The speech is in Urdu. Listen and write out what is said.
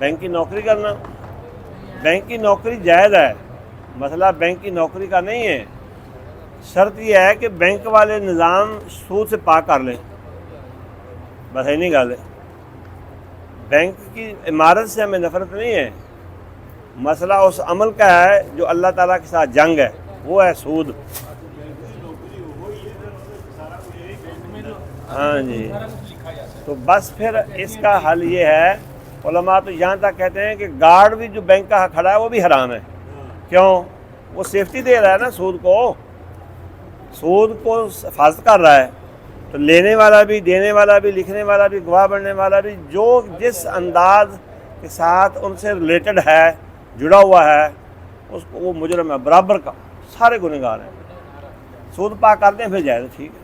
بینک کی نوکری کرنا، بینک کی نوکری جائز ہے، مسئلہ بینک کی نوکری کا نہیں ہے، شرط یہ ہے کہ بینک والے نظام سود سے پاک کر لیں، بس ہے نہیں گل ہے۔ بینک کی عمارت سے ہمیں نفرت نہیں ہے، مسئلہ اس عمل کا ہے جو اللہ تعالیٰ کے ساتھ جنگ ہے، وہ ہے سود۔ ہاں جی، تو بس پھر اس کا حل یہ ہے، علماء تو یہاں تک کہتے ہیں کہ گارڈ بھی جو بینک کا کھڑا ہے وہ بھی حرام ہے۔ کیوں؟ وہ سیفٹی دے رہا ہے نا سود کو حفاظت کر رہا ہے، تو لینے والا بھی، دینے والا بھی، لکھنے والا بھی، گواہ بننے والا بھی، جو جس انداز کے ساتھ ان سے ریلیٹڈ ہے، جڑا ہوا ہے، اس کو وہ مجرم ہے، برابر کا، سارے گنہگار ہیں۔ سود پاک کرتے ہیں پھر جائز ٹھیک ہے۔